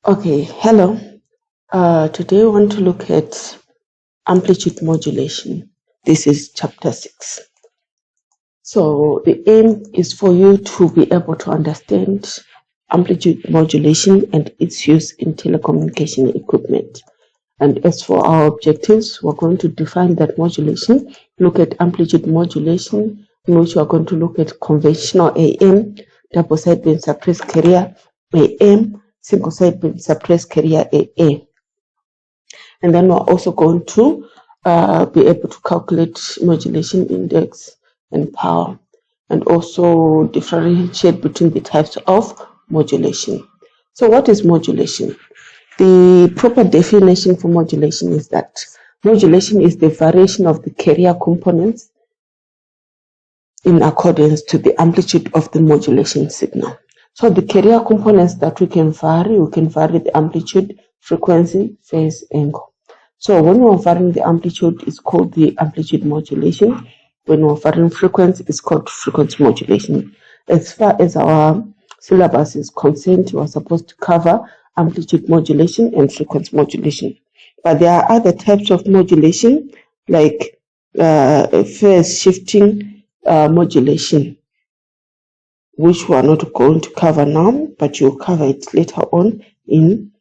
Okay, hello. Today I want to look at amplitude modulation. This is chapter 6. So the aim is for you to be able to understand amplitude modulation and its use in telecommunication equipment. And as for our objectives, we're going to define that modulation, look at amplitude modulation, in which we're going to look at conventional AM, double sideband suppressed carrier AM, single sideband suppressed carrier AA. And then we're also going to be able to calculate modulation index and power, and also differentiate between the types of modulation. So what is modulation? The proper definition for modulation is that modulation is the variation of the carrier components in accordance to the amplitude of the modulation signal. So the carrier components that we can vary the amplitude, frequency, phase, angle. So when we're varying the amplitude, it's called the amplitude modulation. When we're varying frequency, it's called frequency modulation. As far as our syllabus is concerned, we're supposed to cover amplitude modulation and frequency modulation. But there are other types of modulation, like phase shifting modulation, which we are not going to cover now, but you'll cover it later on in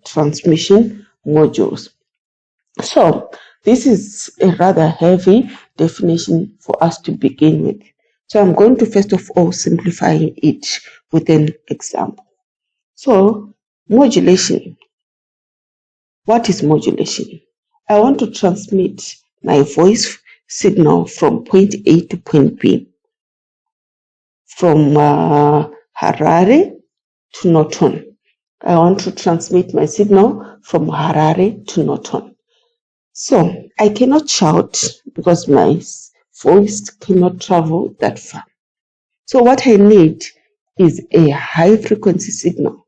transmission modules. So this is a rather heavy definition for us to begin with. So I'm going to first of all simplify it with an example. So modulation. What is modulation? I want to transmit my voice signal from point A to point B, from Harare to Norton. I want to transmit my signal from Harare to Norton. So I cannot shout because my voice cannot travel that far. So what I need is a high frequency signal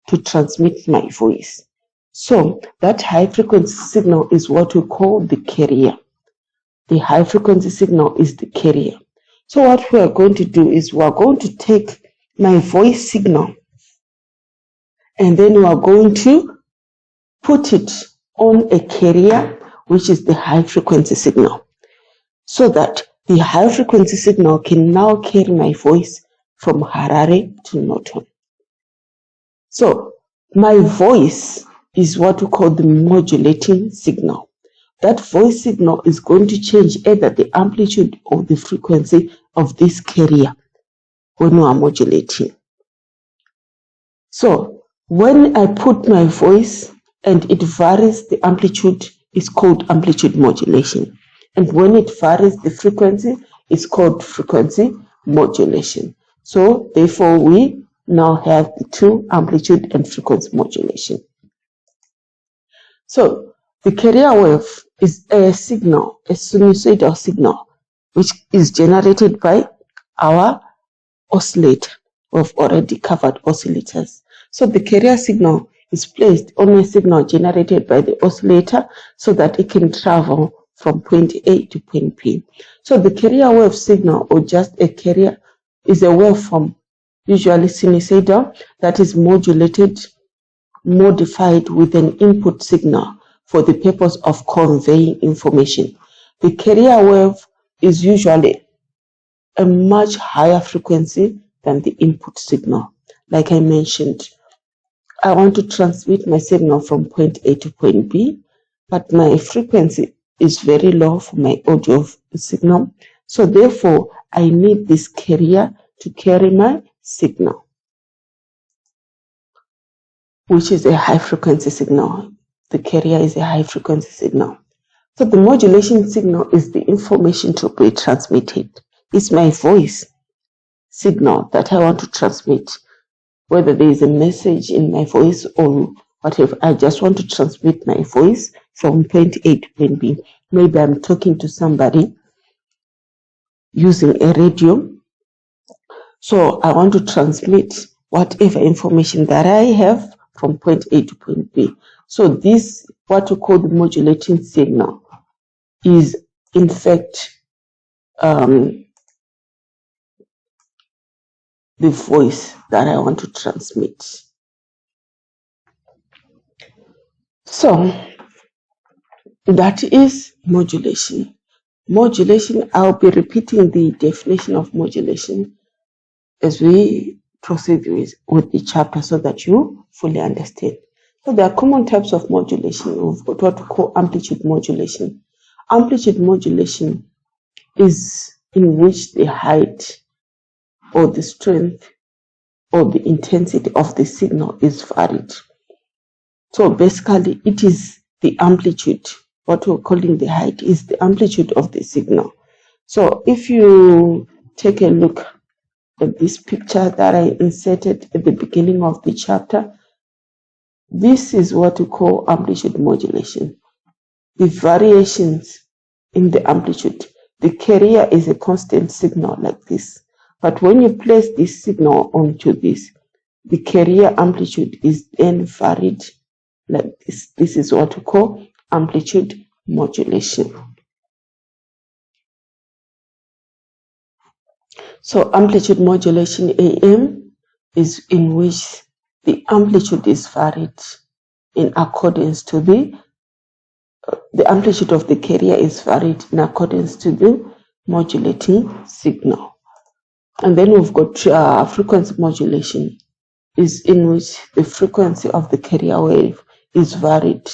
to transmit my voice. So that high frequency signal is what we call the carrier. The high frequency signal is the carrier. So what we are going to do is we are going to take my voice signal and then we are going to put it on a carrier, which is the high frequency signal, so that the high frequency signal can now carry my voice from Harare to Norton. So my voice is what we call the modulating signal. That voice signal is going to change either the amplitude or the frequency of this carrier when we are modulating. So when I put my voice and it varies the amplitude, it's called amplitude modulation. And when it varies the frequency, it's called frequency modulation. So therefore we now have the two amplitude and frequency modulation. So the carrier wave is a signal, a sinusoidal signal, which is generated by our oscillator. We've already covered oscillators. So the carrier signal is placed on a signal generated by the oscillator so that it can travel from point A to point B. So the carrier wave signal, or just a carrier, is a waveform, usually sinusoidal, that is modified with an input signal for the purpose of conveying information. The carrier wave is usually a much higher frequency than the input signal. Like I mentioned, I want to transmit my signal from point A to point B, but my frequency is very low for my audio signal. So therefore, I need this carrier to carry my signal, which is a high frequency signal. The carrier is a high frequency signal. So the modulation signal is the information to be transmitted. It's my voice signal that I want to transmit. Whether there is a message in my voice or whatever, I just want to transmit my voice from point A to point B. Maybe I'm talking to somebody using a radio. So I want to transmit whatever information that I have from point A to point B. So this, what we call the modulating signal, is in fact, the voice that I want to transmit. So that is modulation. Modulation, I'll be repeating the definition of modulation as we proceed with the chapter so that you fully understand. So there are common types of modulation. We've got what we call amplitude modulation. Amplitude modulation is in which the height or the strength or the intensity of the signal is varied. So basically it is the amplitude, what we're calling the height is the amplitude of the signal. So if you take a look at this picture that I inserted at the beginning of the chapter, this is what we call amplitude modulation. The variations in the amplitude. The carrier is a constant signal like this. But when you place this signal onto this, the carrier amplitude is then varied like this. This is what we call amplitude modulation. So amplitude modulation AM is in which the amplitude is varied in accordance to the amplitude of the carrier is varied in accordance to the modulating signal. And then we've got frequency modulation is in which the frequency of the carrier wave is varied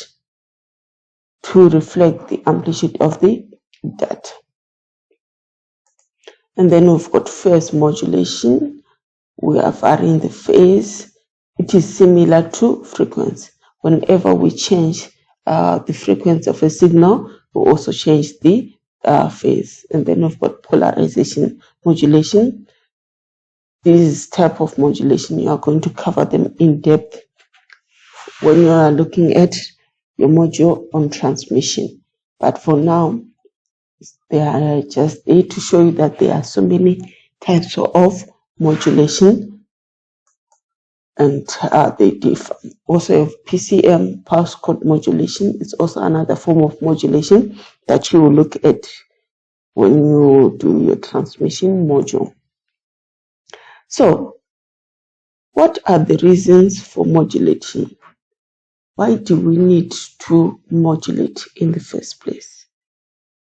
to reflect the amplitude of the data. And then we've got phase modulation. We are varying the phase. It is similar to frequency. Whenever we change the frequency of a signal, we also change the phase. And then we've got polarization modulation. This type of modulation, you are going to cover them in depth when you are looking at your module on transmission. But for now, they are just there to show you that there are so many types of modulation and they differ. Also, PCM, pulse code modulation, is also another form of modulation that you will look at when you do your transmission module. So, what are the reasons for modulation? Why do we need to modulate in the first place?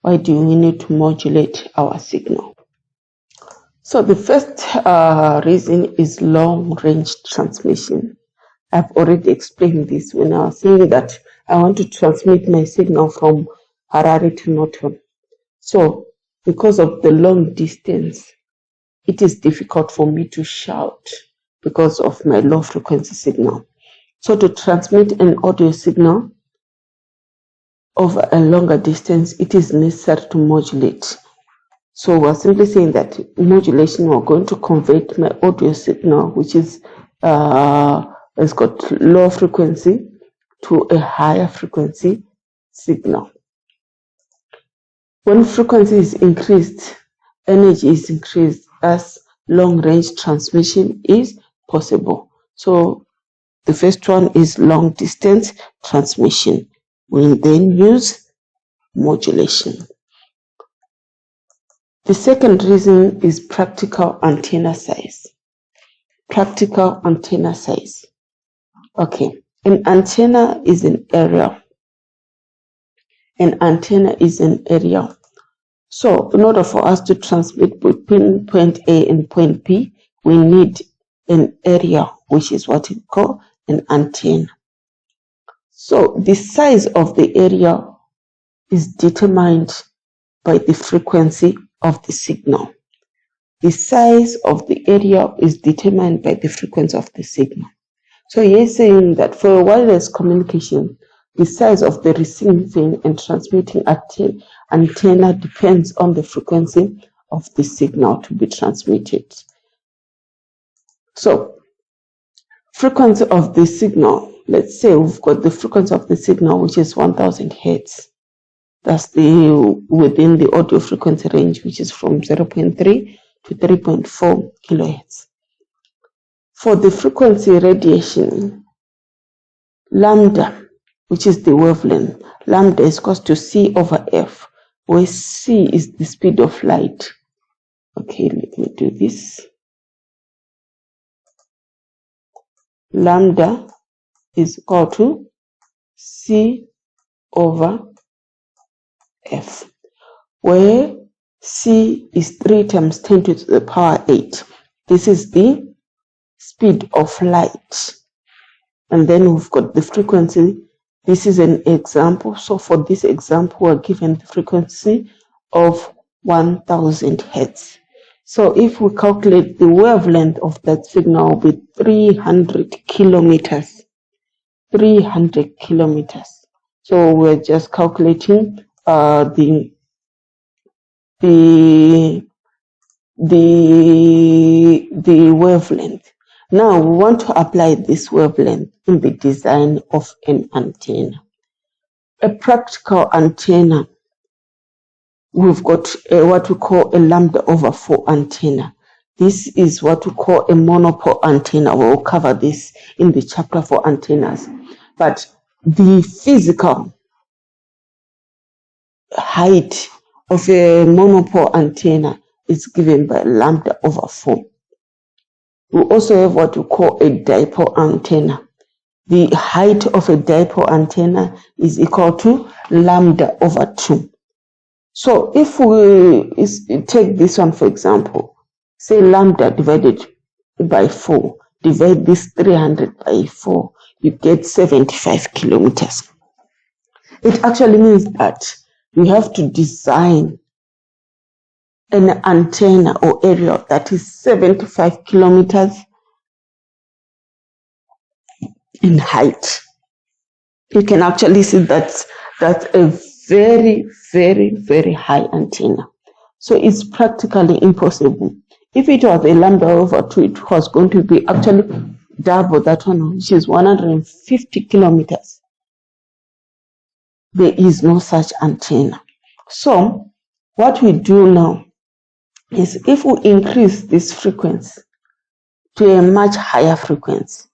Why do we need to modulate our signal? So the first reason is long-range transmission. I've already explained this when I was saying that I want to transmit my signal from Harare to Norton. So because of the long distance, it is difficult for me to shout because of my low frequency signal. So to transmit an audio signal over a longer distance, it is necessary to modulate. So we're simply saying that modulation, we're going to convert my audio signal, which is has got low frequency, to a higher frequency signal. When frequency is increased, energy is increased, as long-range transmission is possible. So the first one is long-distance transmission. We then use modulation. The second reason is practical antenna size. Practical antenna size. Okay, an antenna is an area. An antenna is an area. So in order for us to transmit between point A and point B, we need an area, which is what we call an antenna. So the size of the area is determined by the frequency of the signal. The size of the area is determined by the frequency of the signal. So you're saying that for a wireless communication, the size of the receiving and transmitting antenna depends on the frequency of the signal to be transmitted. So, frequency of the signal, let's say we've got the frequency of the signal, which is 1000 Hertz. That's within the audio frequency range, which is from 0.3 to 3.4 kilohertz. For the frequency radiation, lambda, which is the wavelength, lambda is equal to C over F. where c is the speed of light. Okay, let me do this. Lambda is equal to c over f, where c is 3 times 10 to the power 8. This is the speed of light. And then we've got the frequency. This is an example. So for this example, we're given the frequency of 1000 hertz. So if we calculate the wavelength of that signal, will be 300 kilometers. 300 kilometers. So we're just calculating the wavelength. Now we want to apply this wavelength in the design of an antenna. A practical antenna, we've got what we call a lambda over 4 antenna. This is what we call a monopole antenna. We'll cover this in the chapter for antennas. But the physical height of a monopole antenna is given by lambda over 4. We also have what we call a dipole antenna. The height of a dipole antenna is equal to lambda over 2. So if we take this one, for example, say lambda divided by 4, divide this 300 by 4, you get 75 kilometers. It actually means that we have to design an antenna or area that is 75 kilometers in height. You can actually see that's a very, very, very high antenna. So it's practically impossible. If it was a lambda over 2, it was going to be actually double that one, which is 150 kilometers. There is no such antenna. So what we do now is, if we increase this frequency to a much higher frequency,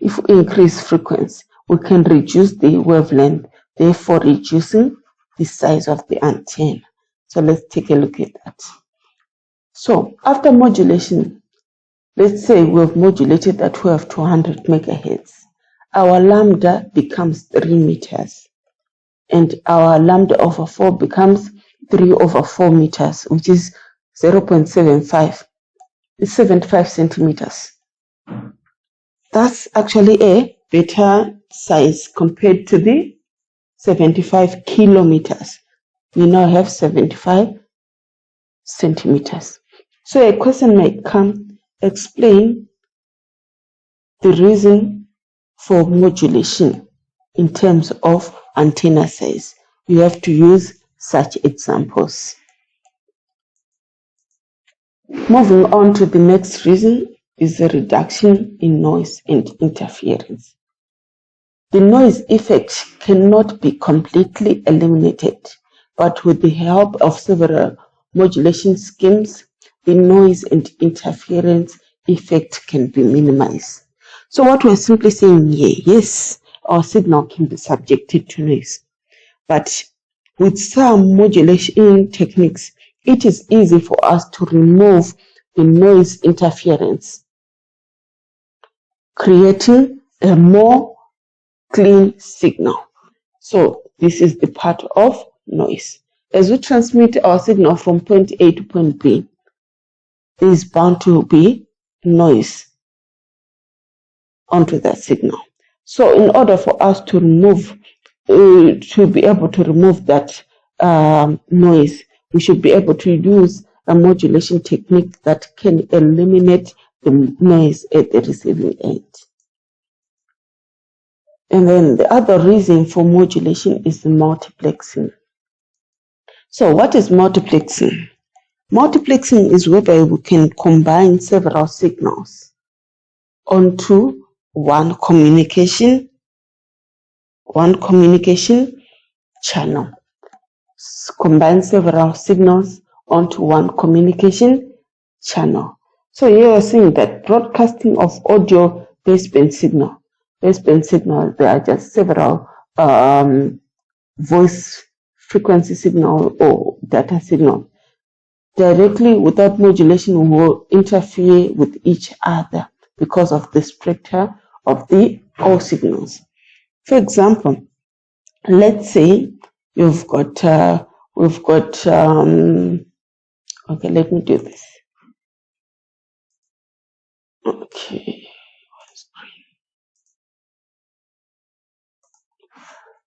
if we increase frequency, we can reduce the wavelength, therefore reducing the size of the antenna. So let's take a look at that. So after modulation, let's say we've modulated that we have 200 megahertz. Our lambda becomes 3 meters, and our lambda over 4 becomes 3 over 4 meters, which is 0.75. It's 75 centimeters. That's actually a better size compared to the 75 kilometers. We now have 75 centimeters. So a question might come, explain the reason for modulation in terms of antenna size. You have to use such examples. Moving on to the next reason is a reduction in noise and interference. The noise effect cannot be completely eliminated, but with the help of several modulation schemes, the noise and interference effect can be minimized. So what we're simply saying here, yes, our signal can be subjected to noise, but with some modulation techniques, it is easy for us to remove the noise interference, creating a more clean signal. So this is the part of noise. As we transmit our signal from point A to point B, there is bound to be noise onto that signal. So in order for us to remove, to be able to remove that noise, we should be able to use a modulation technique that can eliminate the noise at the receiving end. And then the other reason for modulation is the multiplexing. So what is multiplexing? Multiplexing is whereby we can combine several signals onto one communication channel. Combine several signals onto one communication channel. So you are seeing that broadcasting of audio baseband signal. Baseband signal, there are just several voice frequency signal or data signal directly without modulation will interfere with each other because of the structure of the all signals. For example, let's say we've got okay, let me do this. Okay,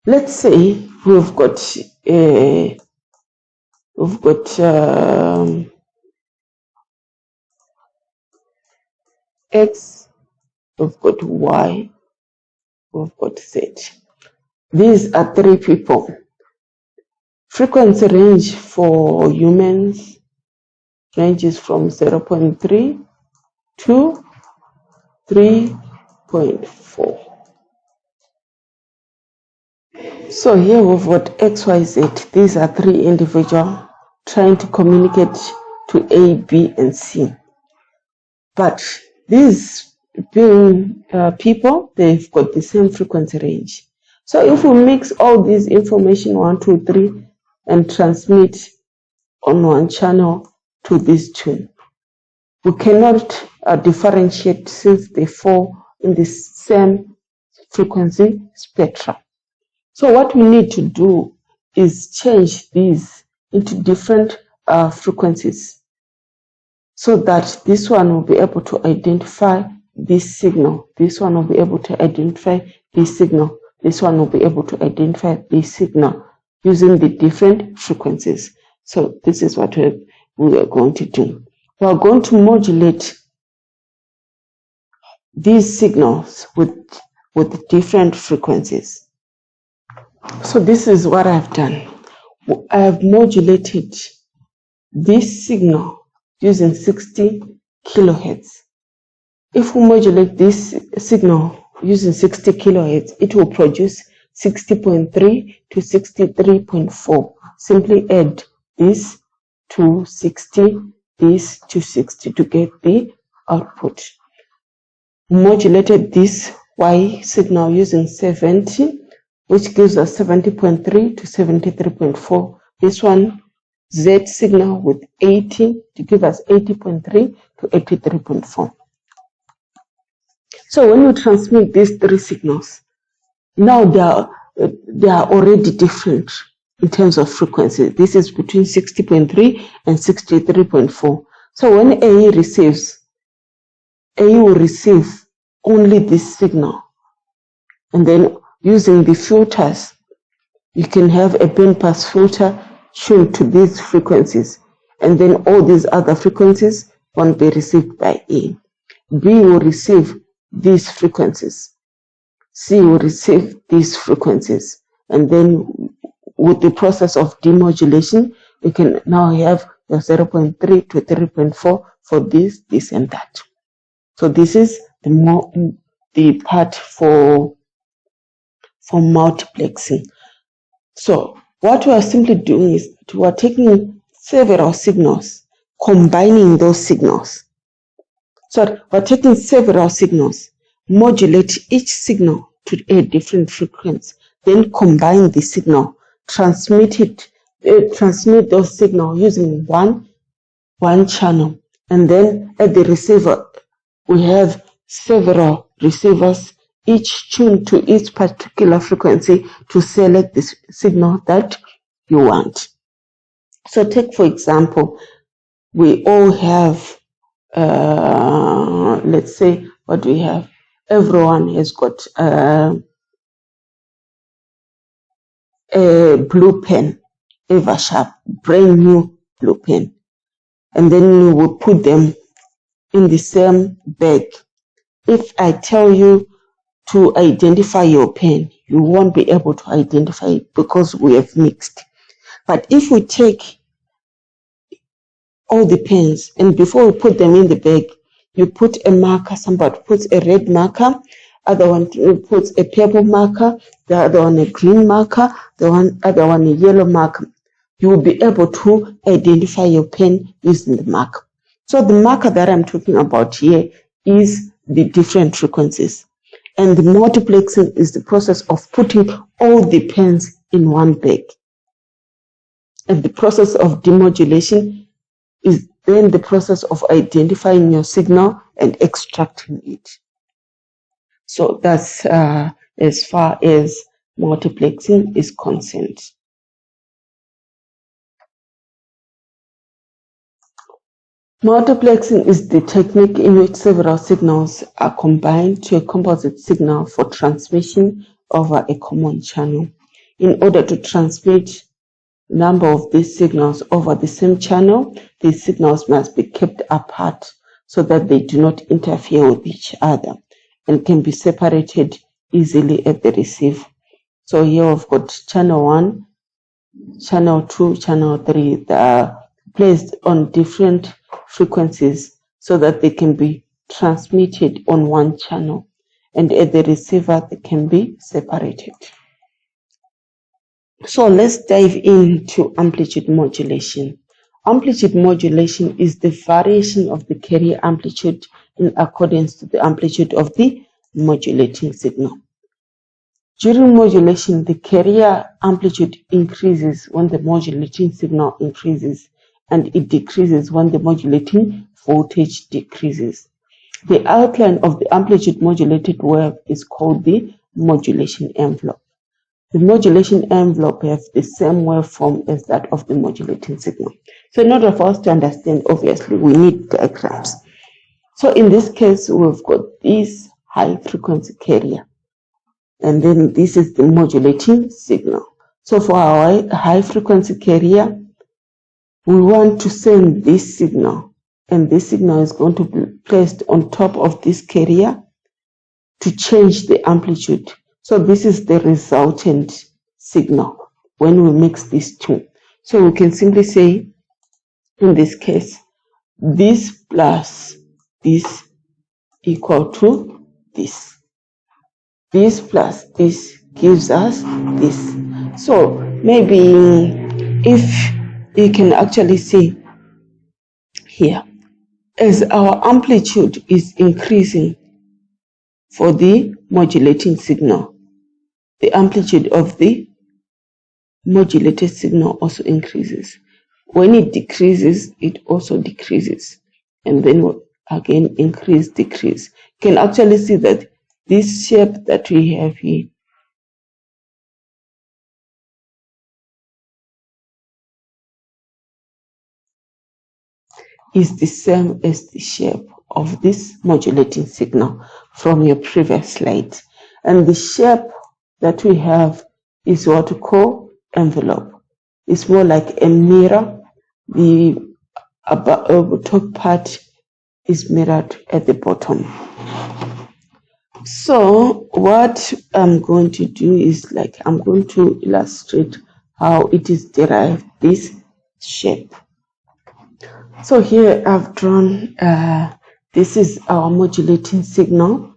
let's say we've got X, we've got Y, we've got Z. These are three people. Frequency range for humans ranges from 0.3 to 3.4. So here we've got XYZ. These are three individuals trying to communicate to A, B, and C. But these being people, they've got the same frequency range. So if we mix all these information 1, 2, 3 and transmit on one channel to this tune, we cannot differentiate since they fall in the same frequency spectrum. So what we need to do is change these into different frequencies so that this one will be able to identify this signal. This one will be able to identify this signal. This one will be able to identify this signal using the different frequencies. So this is what we are going to do. We are going to modulate these signals with different frequencies. So this is what I've done. I have modulated this signal using 60 kilohertz. If we modulate this signal using 60 kilohertz, it will produce 60.3 to 63.4. Simply add this to 60, this to 60 to get the output. Modulated this Y signal using 70, which gives us 70.3 to 73.4. This one Z signal with 80 to give us 80.3 to 83.4. So when we transmit these three signals, now they are already different in terms of frequency. This is between 60.3 and 63.4. So when A will receive only this signal. And then using the filters, you can have a bandpass filter tuned to these frequencies, and then all these other frequencies won't be received by A. B will receive these frequencies. C will receive these frequencies. And then with the process of demodulation, you can now have your 0.3 to 3.4 for this, this, and that. So this is the part for multiplexing. So what we are simply doing is we are taking several signals, combining those signals. So we're taking several signals, modulate each signal to a different frequency, then combine the signal, transmit those signals using one channel, and then at the receiver we have several receivers, each tuned to each particular frequency to select the signal that you want. So take for example, we all have let's say, what do we have? Everyone has got a blue pen, Eversharp, brand new blue pen, and then you will put them in the same bag. If I tell you to identify your pen, you won't be able to identify it because we have mixed. But if we take all the pens and before we put them in the bag, you put a marker, somebody puts a red marker, other one puts a purple marker, the other one a green marker, other one a yellow marker. You will be able to identify your pen using the marker. So the marker that I'm talking about here is the different frequencies. And the multiplexing is the process of putting all the pens in one bag. And the process of demodulation is then the process of identifying your signal and extracting it. So that's as far as multiplexing is concerned. Multiplexing is the technique in which several signals are combined to a composite signal for transmission over a common channel. In order to transmit a number of these signals over the same channel, these signals must be kept apart so that they do not interfere with each other and can be separated easily at the receiver. So here we've got channel 1, channel 2, channel 3. They are placed on different frequencies so that they can be transmitted on one channel, and at the receiver they can be separated. So let's dive into amplitude modulation. Amplitude modulation is the variation of the carrier amplitude in accordance to the amplitude of the modulating signal. During modulation, the carrier amplitude increases when the modulating signal increases, and it decreases when the modulating voltage decreases. The outline of the amplitude modulated wave is called the modulation envelope. The modulation envelope has the same waveform as that of the modulating signal. So in order for us to understand, obviously, we need diagrams. So in this case, we've got this high frequency carrier, and then this is the modulating signal. So for our high frequency carrier, we want to send this signal, and this signal is going to be placed on top of this carrier to change the amplitude. So this is the resultant signal when we mix these two. So we can simply say, in this case, this plus this equal to this. This plus this gives us this. So maybe if you can actually see here, as our amplitude is increasing for the modulating signal, the amplitude of the modulated signal also increases. When it decreases, it also decreases. And then again, increase, decrease. You can actually see that this shape that we have here is the same as the shape of this modulating signal from your previous slide. And the shape that we have is what we call envelope. It's more like a mirror. The top part is mirrored at the bottom. So what I'm going to do is I'm going to illustrate how it is derived, this shape. So here I've drawn, this is our modulating signal,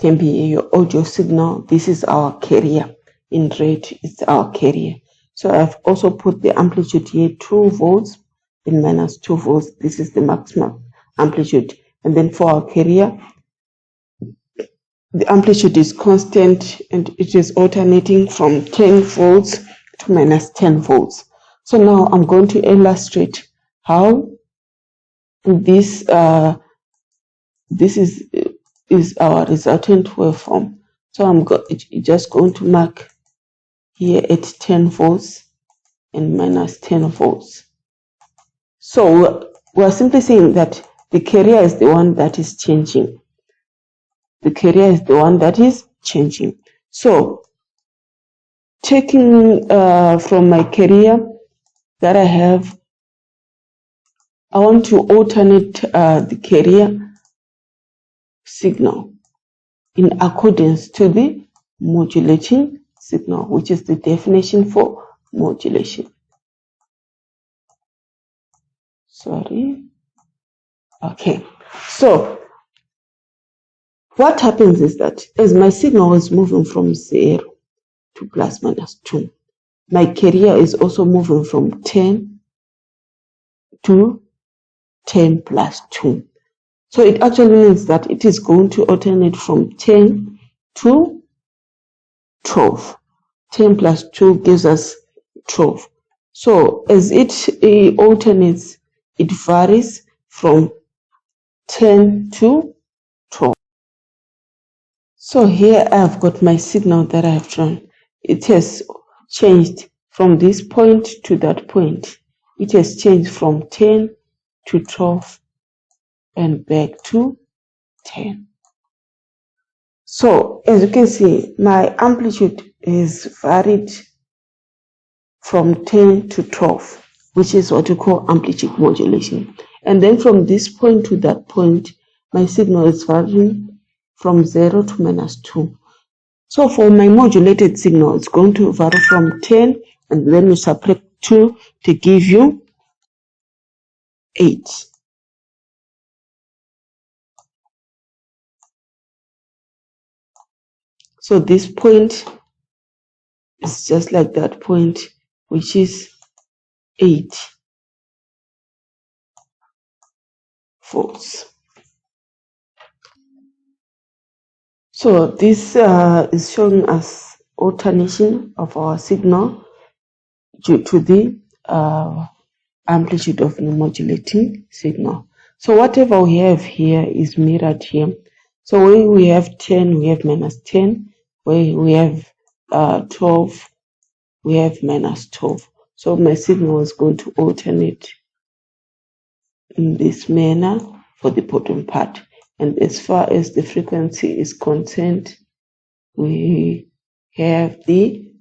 can be your audio signal. This is our carrier. In red, it's our carrier. So I've also put the amplitude here, 2 volts and minus 2 volts. This is the maximum amplitude. And then for our carrier, the amplitude is constant and it is alternating from 10 volts to minus 10 volts. So now I'm going to illustrate how this is our resultant waveform. So I'm just going to mark here at 10 volts and minus 10 volts. So we're simply saying that the carrier is the one that is changing. The carrier is the one that is changing. So taking from my carrier that I have, I want to alternate the carrier signal in accordance to the modulating signal, which is the definition for modulation. Sorry. Okay. So what happens is that as my signal is moving from 0 to plus minus 2, my carrier is also moving from 10 to 10 plus 2. So it actually means that it is going to alternate from 10 to 12. 10 plus 2 gives us 12. So as it alternates, it varies from 10 to 12. So here I've got my signal that I've drawn. It has changed from this point to that point. It has changed from 10 to 12 and back to 10. So as you can see, my amplitude is varied from 10 to 12, which is what we call amplitude modulation. And then from this point to that point, my signal is varying from 0 to -2. So for my modulated signal, it's going to vary from 10, and then you subtract 2 to give you 8. So this point is just like that point, which is 8 volts. So this is showing us alternation of our signal due to the amplitude of the modulating signal. So whatever we have here is mirrored here. So when we have 10, we have -10. Where we have 12, we have -12. So my signal is going to alternate in this manner for the bottom part. And as far as the frequency is concerned, we have the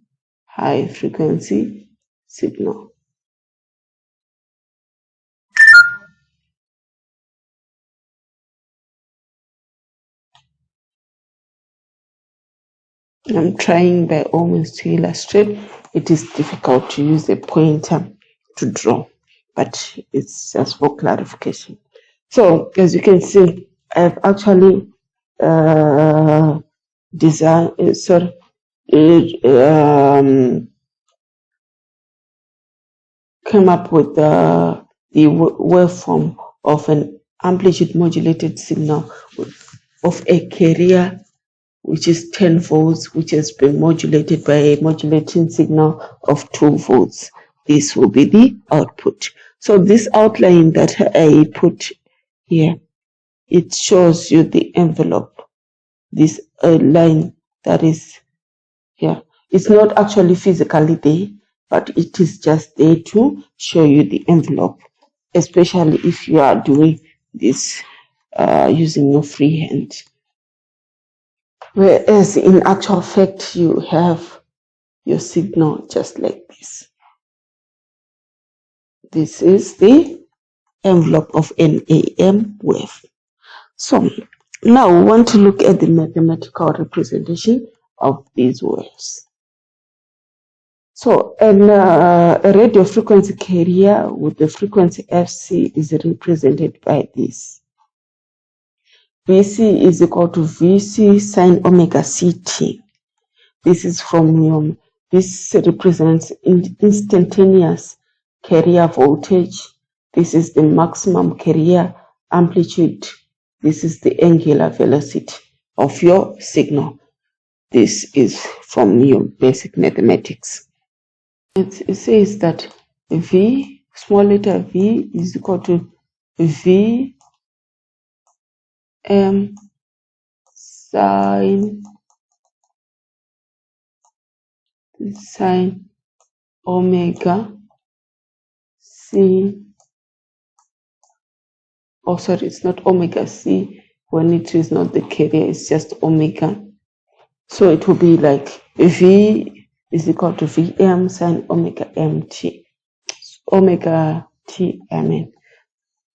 high frequency signal. I'm trying by all means to illustrate. It is difficult to use a pointer to draw, but it's just for clarification. So as you can see, I've actually came up with the waveform of an amplitude modulated signal of a carrier which is 10 volts, which has been modulated by a modulating signal of 2 volts. This will be the output. So this outline that I put here, it shows you the envelope. This line that is here. It's not actually physically there, but it is just there to show you the envelope, especially if you are doing this using your free hand. Whereas in actual fact, you have your signal just like this. This is the envelope of an AM wave. So now we want to look at the mathematical representation of these waves. So a radio frequency carrier with the frequency FC is represented by this. VC is equal to VC sine omega CT. This is from this represents instantaneous carrier voltage. This is the maximum carrier amplitude. This is the angular velocity of your signal. This is from your basic mathematics. It says that V, small letter v, is equal to V M sine omega C. Oh, sorry, it's not omega C. When it is not the carrier, it's just omega. So it will be like V is equal to Vm sine omega mt. Omega T, I mean.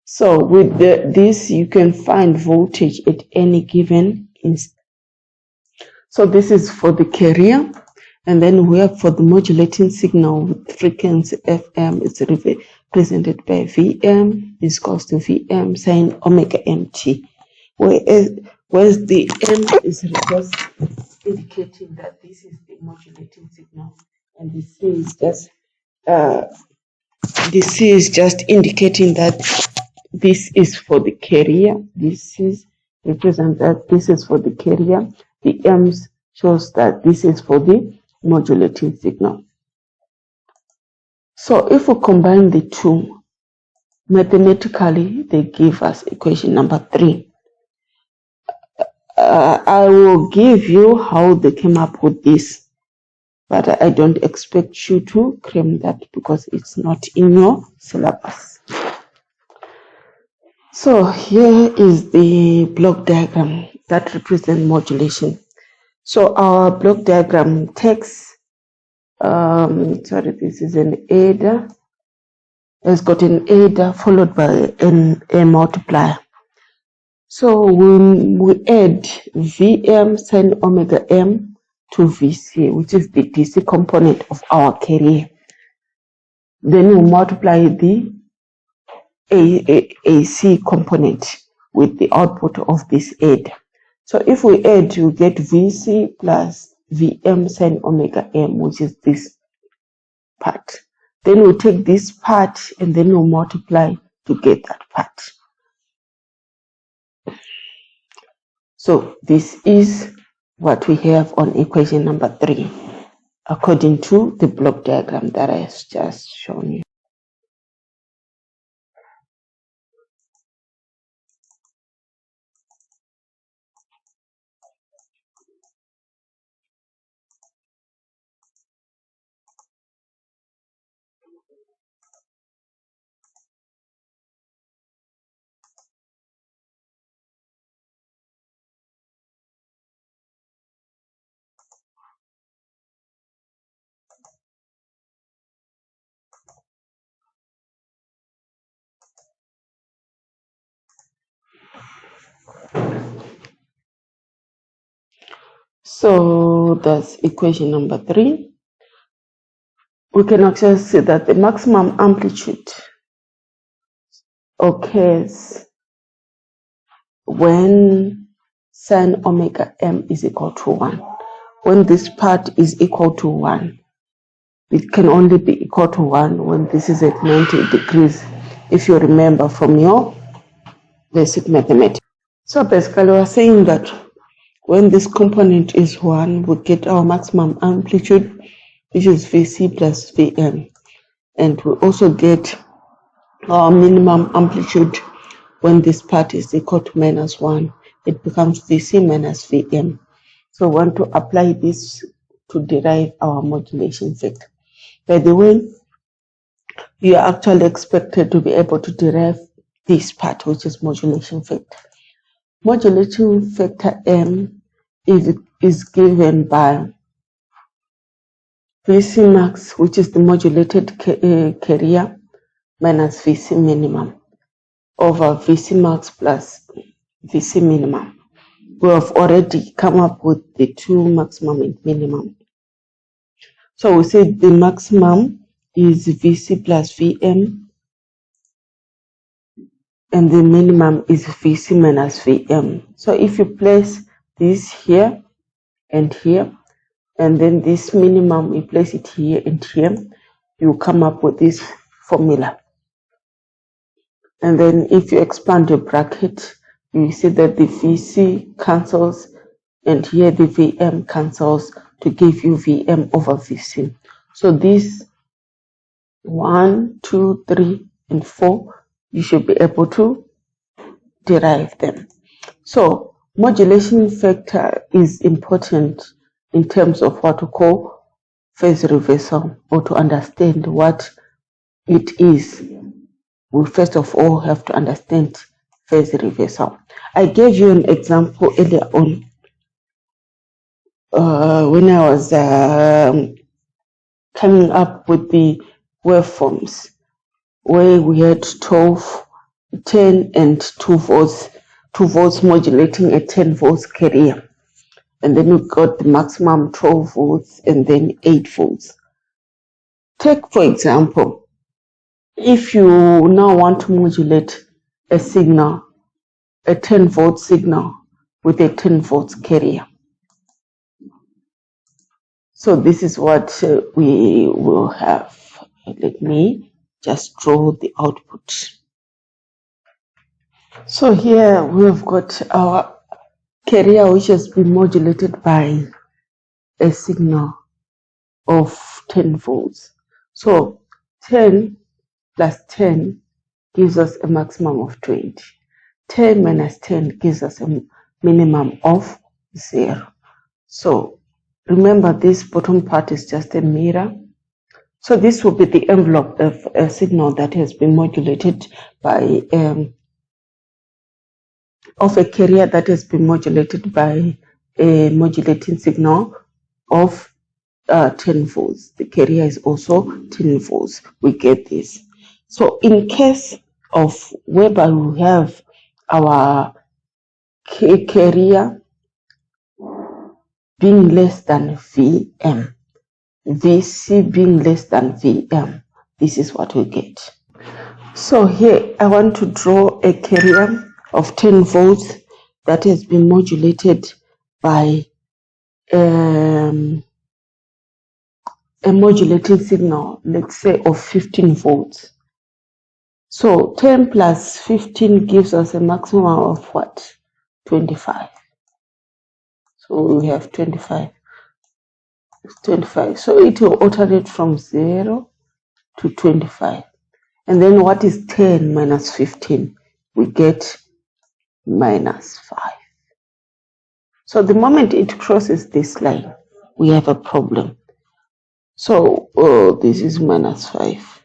So with this, you can find voltage at any given instant. So this is for the carrier. And then we have for the modulating signal with frequency FM, it's represented by Vm is equal to Vm sine omega mt. Whereas the M is just indicating that this is the modulating signal, and the C is just indicating that this is for the carrier. This is represent that this is for the carrier. The M's shows that this is for the modulating signal. So if we combine the two, mathematically they give us equation number 3. I will give you how they came up with this, but I don't expect you to claim that because it's not in your syllabus. So here is the block diagram that represents modulation. So our block diagram takes, this is an adder. It's got an adder followed by a multiplier. So when we add Vm sin omega m to Vc, which is the DC component of our carrier, then we multiply the AC component with the output of this adder. So if we add, you get Vc plus Vm sin omega m, which is this part. Then we take this part and then we multiply to get that part. So this is what we have on equation number 3, according to the block diagram that I have just shown you. So that's equation number 3. We can actually see that the maximum amplitude occurs when sin omega m is equal to 1. When this part is equal to 1, it can only be equal to 1 when this is at 90 degrees, if you remember from your basic mathematics. So basically we're saying that when this component is 1, we get our maximum amplitude, which is Vc plus Vm. And we also get our minimum amplitude when this part is equal to minus 1. It becomes Vc minus Vm. So we want to apply this to derive our modulation factor. By the way, you are actually expected to be able to derive this part, which is modulation factor. Modulation factor M is given by Vc max, which is the modulated carrier, minus Vc minimum, over Vc max plus Vc minimum. We have already come up with the two maximum and minimum. So we say the maximum is Vc plus Vm, and the minimum is Vc minus Vm. So if you place this here and here, and then this minimum, you place it here and here, you come up with this formula. And then if you expand your bracket, you see that the Vc cancels, and here the Vm cancels to give you Vm over Vc. So these 1, 2, 3, and 4, you should be able to derive them. So modulation factor is important in terms of what we call phase reversal, or to understand what it is. We first of all have to understand phase reversal. I gave you an example earlier on when I was coming up with the waveforms, where we had 12, 10, and 2 volts, 2 volts modulating a 10 volts carrier. And then we got the maximum 12 volts and then 8 volts. Take, for example, if you now want to modulate a signal, a 10 volt signal with a 10 volts carrier. So this is what we will have. Let me just draw the output. So here we have got our carrier, which has been modulated by a signal of 10 volts. So 10 plus 10 gives us a maximum of 20. 10 minus 10 gives us a minimum of 0. So remember, this bottom part is just a mirror. So this will be the envelope of a signal that has been modulated by of a carrier that has been modulated by a modulating signal of 10 volts. The carrier is also 10 volts. We get this. So in case of whereby we have our carrier being less than Vm, Vc being less than Vm, this is what we get. So here I want to draw a carrier of 10 volts that has been modulated by a modulating signal, let's say of 15 volts. So 10 plus 15 gives us a maximum of what? 25. So we have 25. 25. So it will alternate from 0 to 25. And then what is 10 minus 15? We get minus 5. So the moment it crosses this line, we have a problem. So this is minus 5.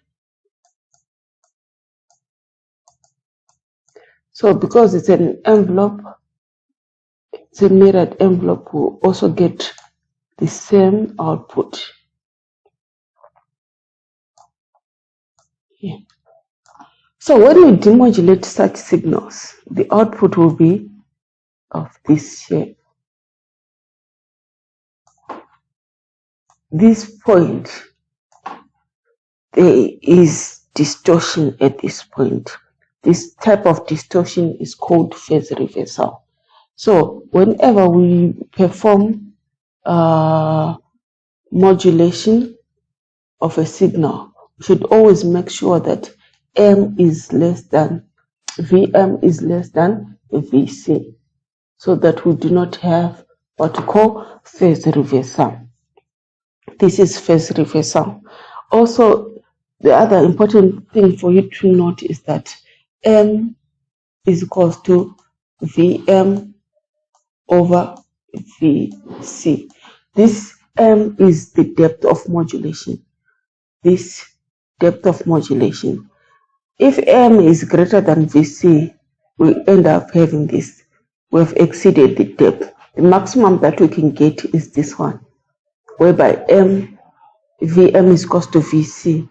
So because it's an envelope, it's a mirrored envelope, we'll also get the same output. Here. So when we demodulate such signals, the output will be of this shape. This point, there is distortion at this point. This type of distortion is called phase reversal. So whenever we perform modulation of a signal, we should always make sure that M is less than Vm is less than Vc, so that we do not have what we call phase reversal. This is phase reversal. Also, the other important thing for you to note is that M is equal to Vm over Vc. This M is the depth of modulation. This depth of modulation. If M is greater than Vc, we end up having this. We have exceeded the depth. The maximum that we can get is this one, whereby Vm is equal to Vc.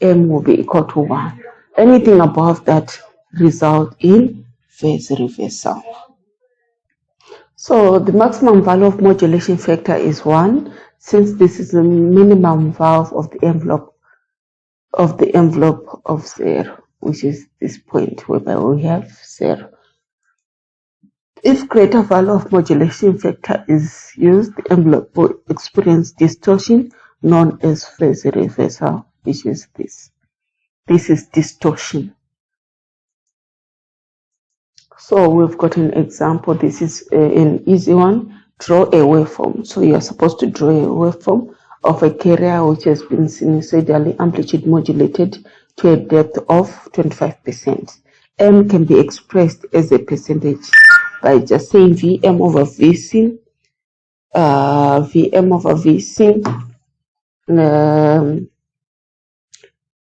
M will be equal to 1. Anything above that result in phase reversal. So the maximum value of modulation factor is 1, since this is the minimum value of the envelope of 0, which is this point whereby we have 0. If greater value of modulation factor is used, the envelope will experience distortion known as phase reversal, which is this. This is distortion. So we've got an example. This is an easy one. Draw a waveform. So you are supposed to draw a waveform of a carrier which has been sinusoidally amplitude modulated to a depth of 25%. M can be expressed as a percentage by just saying Vm over Vc, Vm over Vc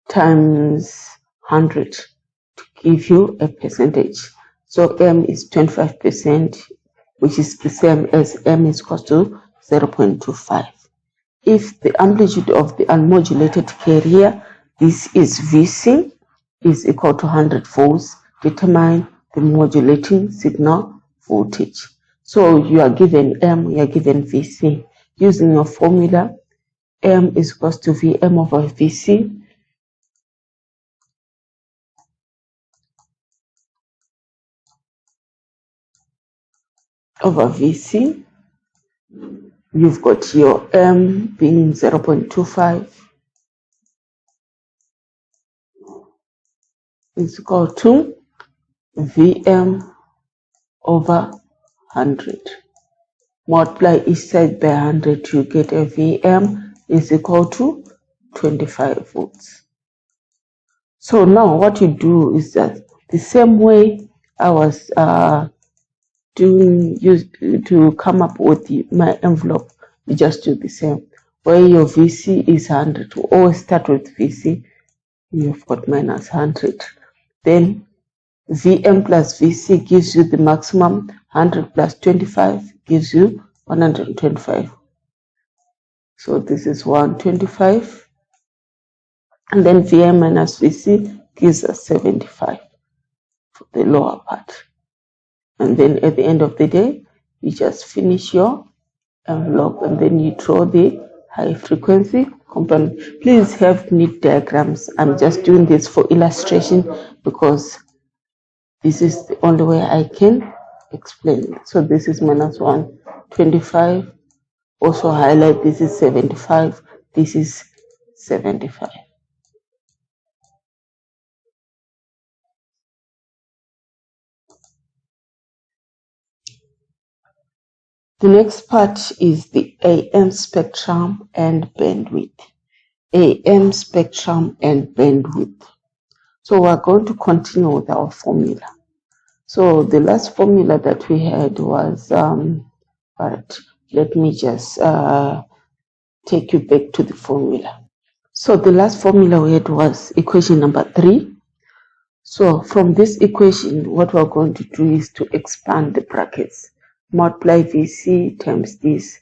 times 100 to give you a percentage. So M is 25%, which is the same as M is equal to 0.25. If the amplitude of the unmodulated carrier, this is Vc, is equal to 100 volts, determine the modulating signal voltage. So you are given M, you are given Vc. Using your formula, M is equal to Vm over Vc over Vc. You've got your M being 0.25 is equal to Vm over 100. Multiply each side by 100, you get a Vm is equal to 25 volts. So now what you do is that the same way I was doing to come up with my envelope, you just do the same. Where your VC is 100, to always start with VC, you've got minus 100. Then VM plus VC gives you the maximum. 100 plus 25 gives you 125. So this is 125. And then VM minus VC gives us 75 for the lower part. And then at the end of the day, you just finish your envelope and then you draw the high frequency component. Please have neat diagrams. I'm just doing this for illustration because this is the only way I can explain it. So this is minus 125. Also highlight this is 75. This is 75. The next part is the AM spectrum and bandwidth. AM spectrum and bandwidth. So we're going to continue with our formula. So the last formula that we had was, but let me just take you back to the formula. So the last formula we had was equation number 3. So from this equation, what we're going to do is to expand the brackets. Multiply VC times this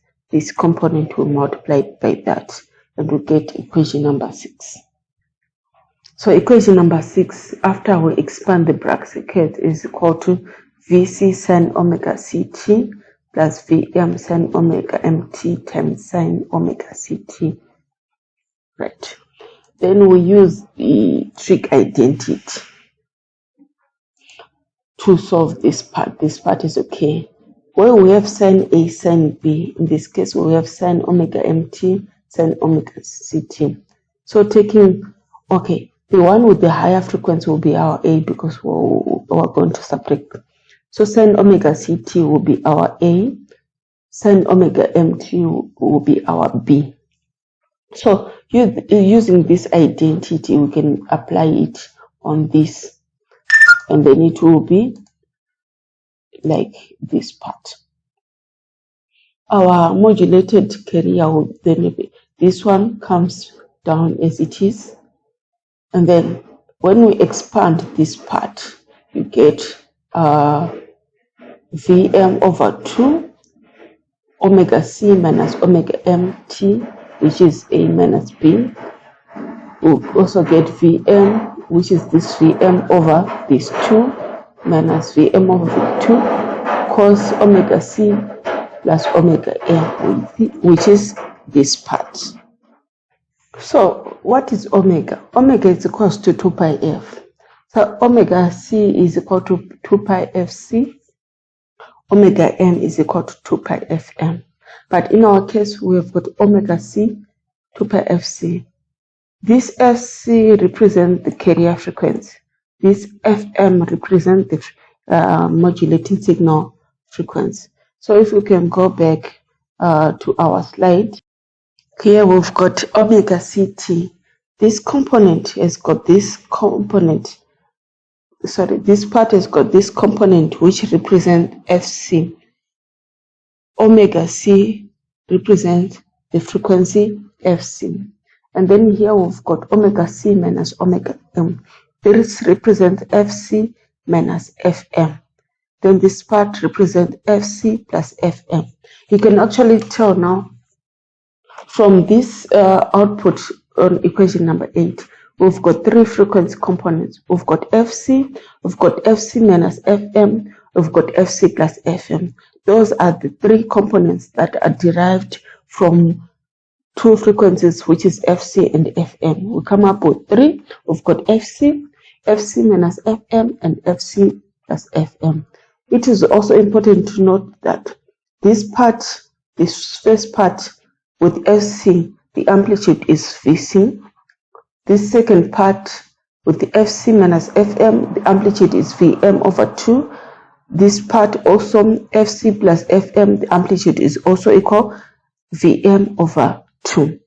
component will multiply by that, and we get equation number 6. So equation number 6, after we expand the bracket, is equal to VC sin omega CT plus VM sin omega MT times sin omega CT. Right. Then we use the trig identity to solve this part. This part is okay. Where we have sin A, sin B, in this case we have sin omega MT, sin omega CT. So taking, okay, the one with the higher frequency will be our A because we're going to subtract. So sin omega CT will be our A, sin omega MT will be our B. So using this identity, we can apply it on this, and then it will be like this part. Our modulated carrier will then be, this one comes down as it is, and then when we expand this part, you get VM over 2 omega C minus omega MT, which is A minus B. We'll also get VM, which is this VM over this 2 minus VM over 2 cos omega C plus omega M, which is this part. So what is omega? Omega is equal to 2 pi f. So omega C is equal to 2 pi fc. Omega m is equal to 2 pi fm. But in our case, we have got omega c, 2 pi fc. This fc represents the carrier frequency. This fm represents the modulating signal frequency. So if we can go back to our slide, here we've got omega ct. This component has got this component. Sorry, this part has got this component which represents fc. Omega c represents the frequency fc. And then here we've got omega c minus omega m. This represents fc minus fm. Then this part represents fc plus fm. You can actually tell now from this output on equation number 8, we've got 3 frequency components. We've got fc, we've got fc minus fm, we've got fc plus fm. Those are the 3 components that are derived from 2 frequencies, which is fc and fm. We come up with 3. We've got fc, fc minus fm, and fc plus fm. It is also important to note that this part, this first part with fc, the amplitude is vc. This second part with the fc minus fm, the amplitude is vm over 2. This part also, fc plus fm, the amplitude is also equal vm over 2.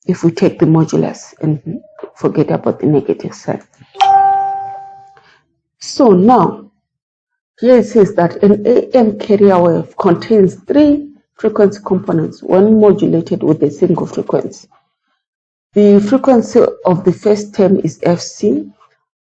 If we take the modulus and forget about the negative side. So now, here it says that an AM carrier wave contains 3 frequency components, one modulated with a single frequency. The frequency of the first term is FC,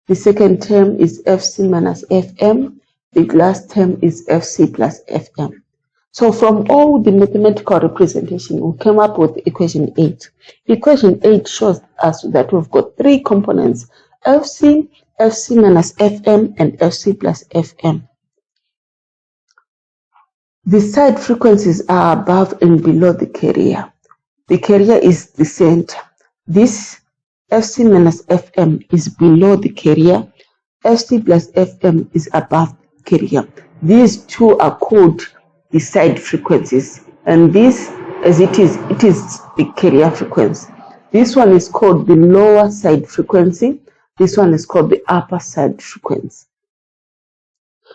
the second term is FC minus FM, the last term is FC plus FM. So from all the mathematical representation, we came up with equation 8. Equation 8 shows us that we've got 3 components, FC, FC minus FM, and FC plus FM. The side frequencies are above and below the carrier. The carrier is the center. This FC minus FM is below the carrier. FC plus FM is above the carrier. These two are called the side frequencies, and this, as it is the carrier frequency. This one is called the lower side frequency. This one is called the upper side frequency.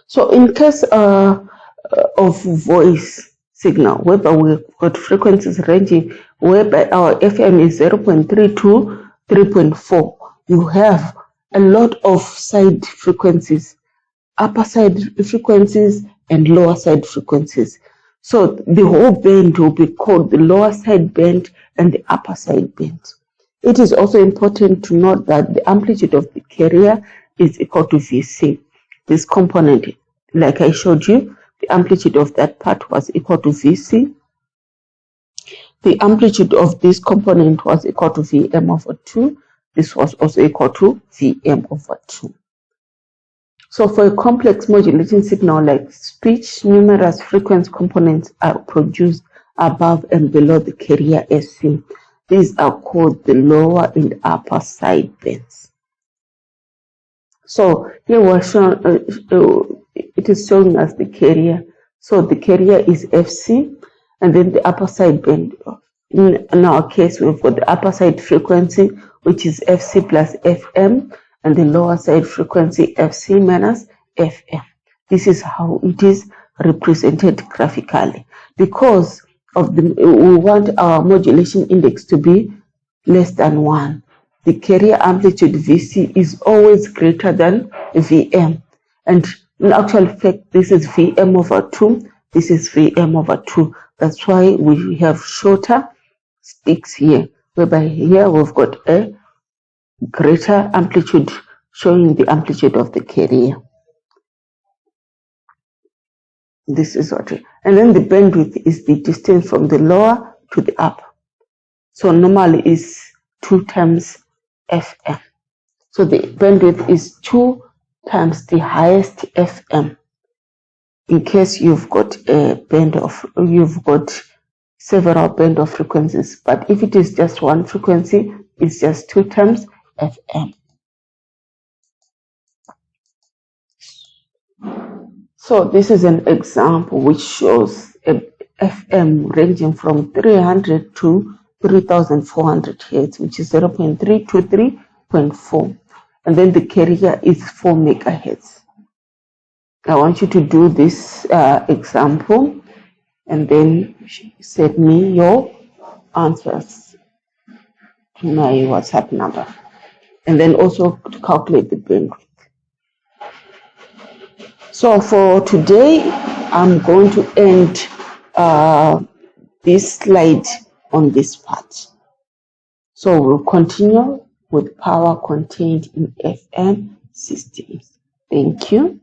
So in case of voice signal, whereby we've got frequencies ranging whereby our FM is 0.3 to 3.4, you have a lot of side frequencies, upper side frequencies and lower side frequencies. So the whole band will be called the lower side band and the upper side band. It is also important to note that the amplitude of the carrier is equal to VC. This component, like I showed you, the amplitude of that part was equal to VC. The amplitude of this component was equal to Vm over 2. This was also equal to Vm over 2. So for a complex modulating signal like speech, numerous frequency components are produced above and below the carrier SC. These are called the lower and upper side bands. So here we're shown, it is showing us the carrier. So the carrier is FC, and then the upper side band. In our case, we've got the upper side frequency, which is FC plus FM, and the lower side frequency FC minus FM. This is how it is represented graphically. Because of we want our modulation index to be less than 1. The carrier amplitude VC is always greater than Vm. And in actual fact, this is Vm over 2. This is Vm over 2. That's why we have shorter sticks here, whereby here we've got a greater amplitude showing the amplitude of the carrier. This is what and then the bandwidth is the distance from the lower to the upper. So normally is 2 times FM. So the bandwidth is 2 times the highest FM. In case you've got several band of frequencies, but if it is just one frequency, it's just 2 times FM. So this is an example which shows a FM ranging from 300 to 3400 Hz, which is 0.3 to 3.4. And then the carrier is 4 megahertz. I want you to do this example and then send me your answers to my WhatsApp number. And then also to calculate the bandwidth. So for today, I'm going to end this slide on this part. So we'll continue with power contained in FM systems. Thank you.